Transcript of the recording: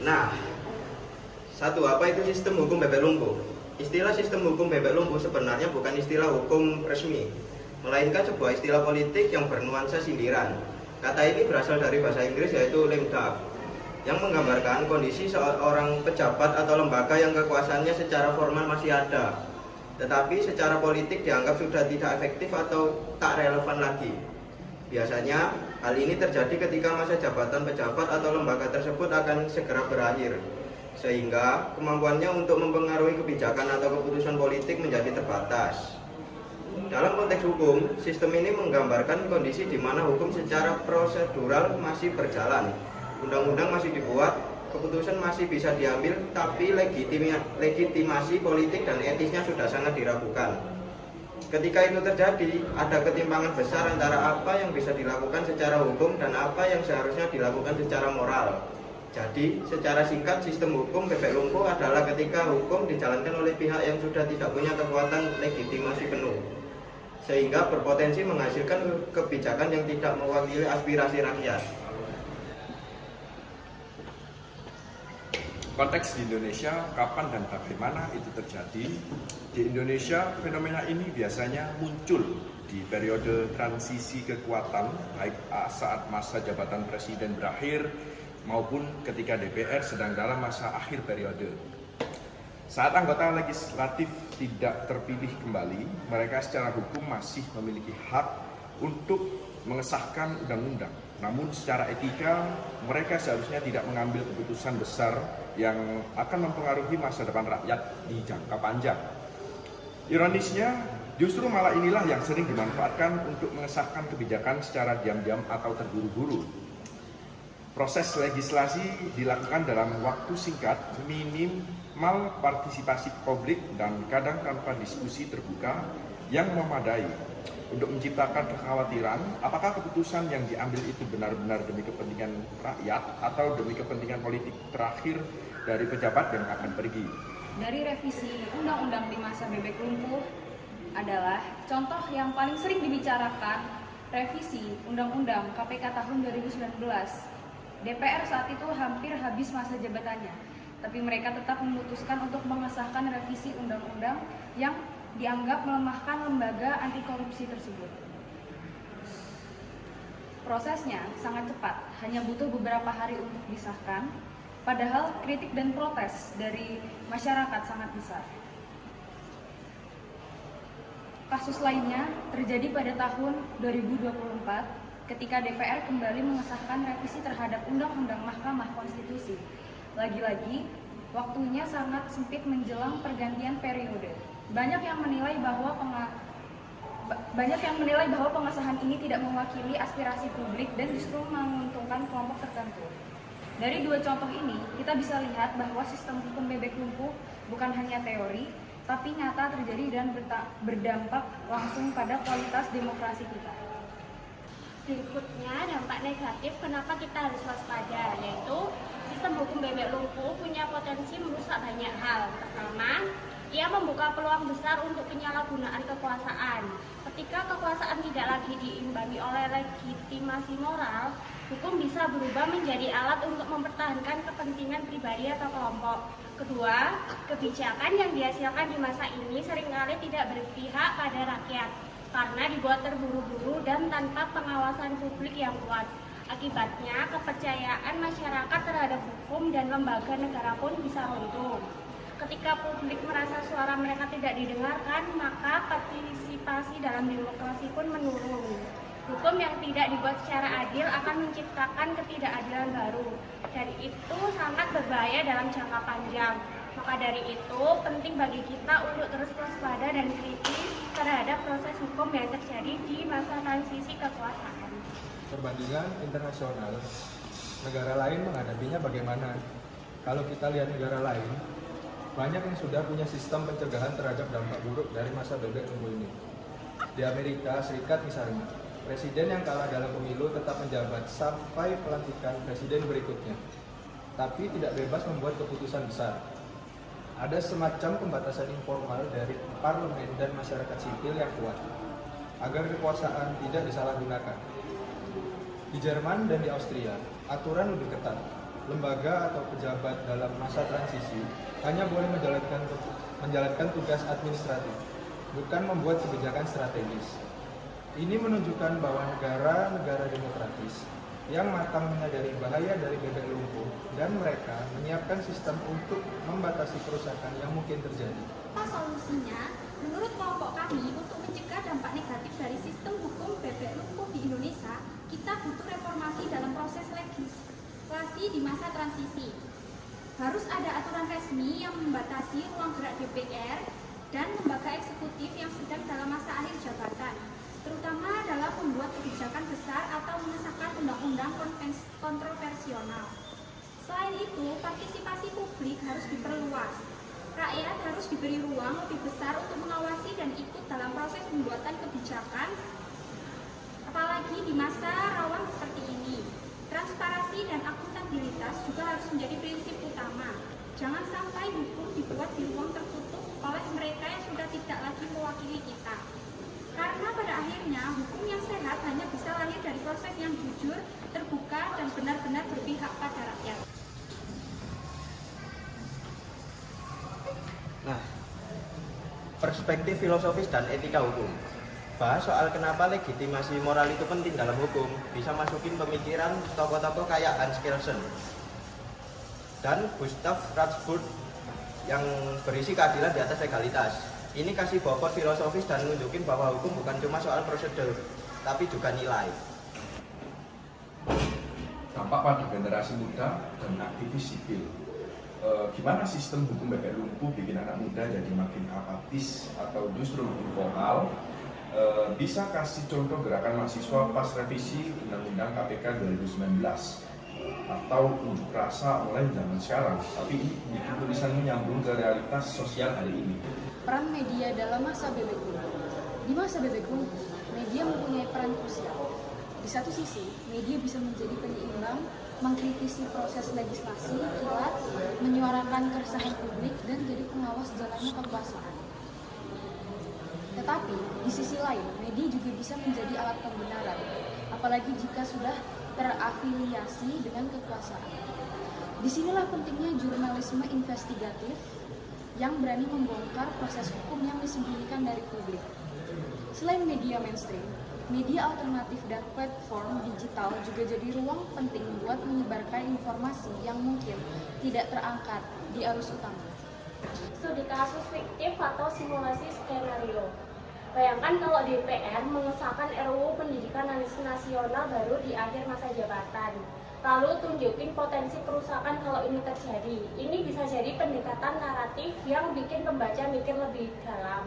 Nah, satu, apa itu sistem hukum bebek lumpuh? Istilah sistem hukum bebek lumpuh sebenarnya bukan istilah hukum resmi, melainkan sebuah istilah politik yang bernuansa sindiran. Kata ini berasal dari bahasa Inggris yaitu lame duck, yang menggambarkan kondisi seorang pejabat atau lembaga yang kekuasaannya secara formal masih ada, tetapi secara politik dianggap sudah tidak efektif atau tak relevan lagi. Biasanya, hal ini terjadi ketika masa jabatan pejabat atau lembaga tersebut akan segera berakhir, sehingga kemampuannya untuk mempengaruhi kebijakan atau keputusan politik menjadi terbatas. Dalam konteks hukum, sistem ini menggambarkan kondisi di mana hukum secara prosedural masih berjalan, undang-undang masih dibuat, keputusan masih bisa diambil, tapi legitimasi politik dan etisnya sudah sangat diragukan. Ketika itu terjadi, ada ketimpangan besar antara apa yang bisa dilakukan secara hukum dan apa yang seharusnya dilakukan secara moral. Jadi, secara singkat, sistem hukum bebek lumpuh adalah ketika hukum dijalankan oleh pihak yang sudah tidak punya kekuatan legitimasi penuh, sehingga berpotensi menghasilkan kebijakan yang tidak mewakili aspirasi rakyat. Konteks di Indonesia, kapan dan bagaimana itu terjadi? Di Indonesia, fenomena ini biasanya muncul di periode transisi kekuatan, baik saat masa jabatan presiden berakhir, maupun ketika DPR sedang dalam masa akhir periode. Saat anggota legislatif tidak terpilih kembali, mereka secara hukum masih memiliki hak untuk mengesahkan undang-undang. Namun secara etika, mereka seharusnya tidak mengambil keputusan besar yang akan mempengaruhi masa depan rakyat di jangka panjang. Ironisnya, justru malah inilah yang sering dimanfaatkan untuk mengesahkan kebijakan secara diam-diam atau terburu-buru. Proses legislasi dilakukan dalam waktu singkat, minimal partisipasi publik, dan kadang tanpa diskusi terbuka yang memadai, untuk menciptakan kekhawatiran apakah keputusan yang diambil itu benar-benar demi kepentingan rakyat atau demi kepentingan politik terakhir dari pejabat yang akan pergi. Dari revisi undang-undang di masa bebek lumpuh adalah contoh yang paling sering dibicarakan revisi undang-undang KPK tahun 2019. DPR saat itu hampir habis masa jabatannya, tapi mereka tetap memutuskan untuk mengesahkan revisi undang-undang yang dianggap melemahkan lembaga anti korupsi tersebut. Prosesnya sangat cepat, hanya butuh beberapa hari untuk disahkan, padahal kritik dan protes dari masyarakat sangat besar. Kasus lainnya terjadi pada tahun 2024 ketika DPR kembali mengesahkan revisi terhadap Undang-Undang Mahkamah Konstitusi. Lagi-lagi, waktunya sangat sempit menjelang pergantian periode. Banyak yang menilai bahwa pengesahan ini tidak mewakili aspirasi publik dan justru menguntungkan kelompok tertentu. Dari dua contoh ini, kita bisa lihat bahwa sistem hukum bebek lumpuh bukan hanya teori, tapi nyata terjadi dan berdampak langsung pada kualitas demokrasi kita. Berikutnya, dampak negatif kenapa kita harus waspada, yaitu sistem hukum bebek lumpuh punya potensi merusak banyak hal. Pertama, ia membuka peluang besar untuk penyalahgunaan kekuasaan. Ketika kekuasaan tidak lagi diimbangi oleh legitimasi moral, hukum bisa berubah menjadi alat untuk mempertahankan kepentingan pribadi atau kelompok. Kedua, kebijakan yang dihasilkan di masa ini seringkali tidak berpihak pada rakyat karena dibuat terburu-buru dan tanpa pengawasan publik yang kuat. Akibatnya, kepercayaan masyarakat terhadap hukum dan lembaga negara pun bisa runtuh. Ketika publik merasa suara mereka tidak didengarkan, maka partisipasi dalam demokrasi pun menurun. Hukum yang tidak dibuat secara adil akan menciptakan ketidakadilan baru, dan itu sangat berbahaya dalam jangka panjang. Maka dari itu, penting bagi kita untuk terus waspada dan kritis terhadap proses hukum yang terjadi di masa transisi kekuasaan. Perbandingan internasional, negara lain menghadapinya bagaimana? Kalau kita lihat negara lain, banyak yang sudah punya sistem pencegahan terhadap dampak buruk dari masa bebek lumpuh ini. Di Amerika Serikat misalnya, presiden yang kalah dalam pemilu tetap menjabat sampai pelantikan presiden berikutnya, tapi tidak bebas membuat keputusan besar. Ada semacam pembatasan informal dari parlemen dan masyarakat sipil yang kuat, agar kekuasaan tidak disalahgunakan. Di Jerman dan di Austria, aturan lebih ketat. Lembaga atau pejabat dalam masa transisi hanya boleh menjalankan tugas administratif, bukan membuat kebijakan strategis. Ini menunjukkan bahwa negara-negara demokratis yang matang menyadari bahaya dari bebek lumpuh dan mereka menyiapkan sistem untuk membatasi kerusakan yang mungkin terjadi. Apa solusinya? Menurut kelompok kami, untuk mencegah dampak negatif dari sistem hukum bebek lumpuh di Indonesia, kita butuh reformasi dalam proses legislasi di masa transisi. Harus ada aturan resmi yang membatasi ruang gerak DPR dan lembaga eksekutif yang sedang dalam masa akhir jabatan, terutama dalam membuat kebijakan besar atau mengesahkan undang-undang kontroversial. Selain itu, partisipasi publik harus diperluas. Rakyat harus diberi ruang lebih besar untuk mengawasi dan ikut dalam proses pembuatan kebijakan, apalagi di masa rawan seperti ini. Transparansi dan akuntabilitas juga harus menjadi prinsip utama. Jangan sampai hukum dibuat di ruang tertutup oleh mereka yang sudah tidak lagi mewakili kita. Karena pada akhirnya, hukum yang sehat hanya bisa lahir dari proses yang jujur, terbuka, dan benar-benar berpihak pada rakyat. Nah, perspektif filosofis dan etika hukum. Bahas soal kenapa legitimasi moral itu penting dalam hukum, bisa masukin pemikiran tokoh-tokoh kayak Hans Kelsen dan Gustav Rathbun yang berisi keadilan di atas legalitas. Ini kasih bobot filosofis dan nunjukin bahwa hukum bukan cuma soal prosedur, tapi juga nilai. Dampak pada generasi muda dan aktivis sipil. Gimana sistem hukum bebek lumpuh bikin anak muda jadi makin apatis atau justru makin vokal? Bisa kasih contoh gerakan mahasiswa pas revisi Undang-Undang KPK 2019 atau unjuk rasa online zaman sekarang, tapi ini tulisannya nyambung ke realitas sosial hari ini. Peran media dalam masa bebek lumpuh. Di masa bebek lumpuh, media mempunyai peran krusial. Di satu sisi, media bisa menjadi penyeimbang, mengkritisi proses legislasi, kilat, menyuarakan keresahan publik, dan jadi pengawas jalannya kekuasaan. Tetapi, di sisi lain, media juga bisa menjadi alat pembenaran, apalagi jika sudah terafiliasi dengan kekuasaan. Disinilah pentingnya jurnalisme investigatif yang berani membongkar proses hukum yang disembunyikan dari publik. Selain media mainstream, media alternatif dan platform digital juga jadi ruang penting buat menyebarkan informasi yang mungkin tidak terangkat di arus utama. Studi kasus fiktif atau simulasi skenario. Bayangkan kalau DPR mengesahkan RUU Pendidikan Nasional baru di akhir masa jabatan. Lalu tunjukin potensi kerusakan kalau ini terjadi. Ini bisa jadi pendekatan naratif yang bikin pembaca mikir lebih dalam.